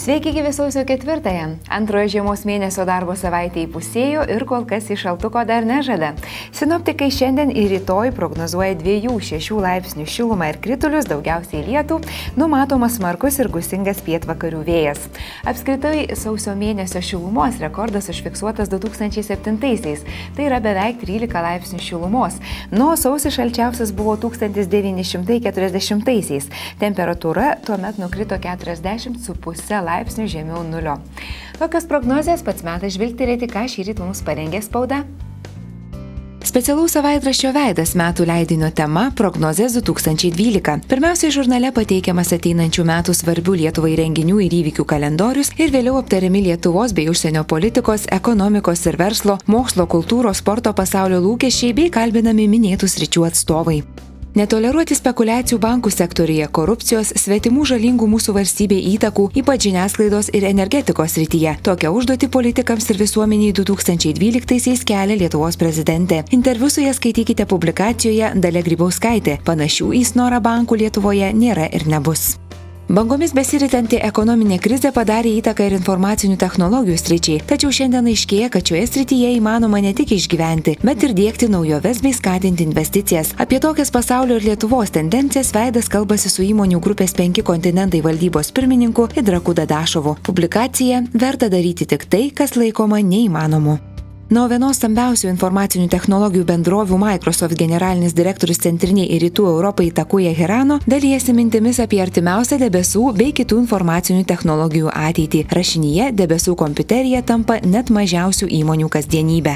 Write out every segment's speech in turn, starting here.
Sveiki gyvi sausio 4-ąją. Antrojo žiemos mėnesio darbo savaitė įpusėjo ir kol kas iš šaltuko dar nežada. Sinoptikai šiandien ir rytoj prognozuoja 2-6 laipsnių šilumą ir kritulius, daugiausiai lietų, numatomas smarkus ir gūsingas pietvakarių vėjas. Apskritai sausio mėnesio šilumos rekordas užfiksuotas 2007-aisiais, tai yra beveik 13 laipsnių šilumos. Nuo sausio šalčiausias buvo 1940-aisiais. Temperatūra tuomet nukrito 40,5 laipsnių žemiau nulio. Tokios prognozės pats metas žvilgterėti, ką šįryt mums parengė spauda. Specialaus savaitraščio Veidas metų leidinio tema prognozės 2012. Pirmiausiai žurnale pateikiamas ateinančių metų svarbių Lietuvai renginių ir įvykių kalendorius ir vėliau aptariami Lietuvos bei užsienio politikos, ekonomikos ir verslo, mokslo, kultūros, sporto pasaulio lūkesčiai bei kalbinami minėtų sričių atstovai. Netoleruoti spekulacijų bankų sektoriuje, korupcijos, svetimų žalingų mūsų valstybei įtakų, ypač žiniasklaidos ir energetikos srityje. Tokią užduotį politikams ir visuomeniai 2012-aisiais kelia Lietuvos prezidentė. Interviu su ja skaitykite publikacijoje Dalia Grybauskaitė. Panašių į snorą bankų Lietuvoje nėra ir nebus. Bangomis besiritanti ekonominė krizė padarė įtaką ir informacinių technologijų sričiai, tačiau šiandien aiškėja, kad šioje srityje įmanoma ne tik išgyventi, bet ir diegti naujoves bei skatinti investicijas. Apie tokias pasaulio ir Lietuvos tendencijas Veidas kalbasi su įmonių grupės 5 kontinentai valdybos pirmininku Idraku Dadašovu. Publikacija verta daryti tik tai, kas laikoma neįmanomu. Nuo vienos stambiausių informacinių technologijų bendrovių Microsoft generalinis direktorius centriniai ir rytų Europai Takuya Hirano dalijasi mintimis apie artimiausią debesų bei kitų informacinių technologijų ateitį. Rašinyje debesų kompiuterija tampa net mažiausių įmonių kasdienybė.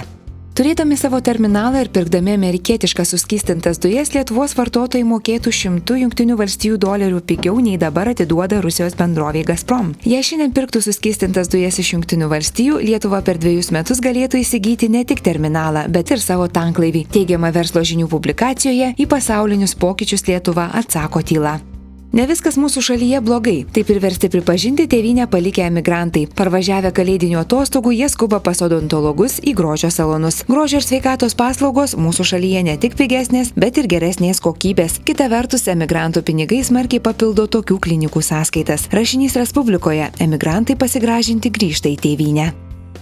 Turėdami savo terminalą ir pirkdami amerikietiškas suskystintas dujas, Lietuvos vartotojai mokėtų $100 pigiau nei dabar atiduoda Rusijos bendrovė Gazprom. Jei šiandien pirktų suskystintas dujas iš JAV, Lietuva per 2 metus galėtų įsigyti ne tik terminalą, bet ir savo tanklaivį. Teigiama verslo žinių publikacijoje, į pasaulinius pokyčius Lietuva atsako tyla. Ne viskas mūsų šalyje blogai, taip ir versti pripažinti tėvynę palikę emigrantai. Parvažiavę kalėdinių atostogų, jie skuba pas odontologus į grožio salonus. Grožio ir sveikatos paslaugos mūsų šalyje ne tik pigesnės, bet ir geresnės kokybės. Kita vertus, emigrantų pinigai smarkiai papildo tokių klinikų sąskaitas. Rašinys Respublikoje: emigrantai pasigražinti grįžta į tėvynę.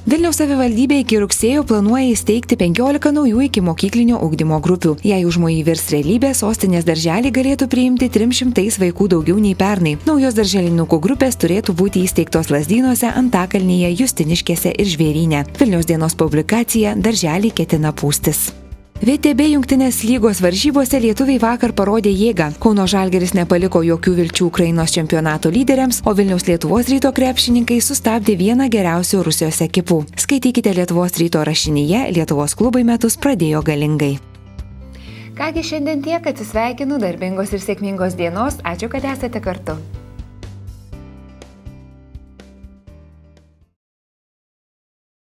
Vilniaus savivaldybė iki rugsėjo planuoja įsteigti 15 naujų ikimokyklinio ugdymo grupių. Jei užmojai virs realybė, sostinės darželiai galėtų priimti 300 vaikų daugiau nei pernai. Naujos darželinukų grupės turėtų būti įsteigtos Lazdynuose, Antakalnyje, Justiniškėse ir Žvėryne. Vilniaus dienos publikacija: darželiai ketina pūstis. VTB jungtinės lygos varžybose lietuviai vakar parodė jėgą. Kauno Žalgiris nepaliko jokių vilčių Ukrainos čempionato lyderiams, o Vilniaus Lietuvos ryto krepšininkai sustabdė vieną geriausių Rusijos ekipų. Skaitykite Lietuvos ryto rašinyje, Lietuvos klubai metus pradėjo galingai. Kągi šiandien tiek, atsisveikinu, darbingos ir sėkmingos dienos, ačiū, kad esate kartu.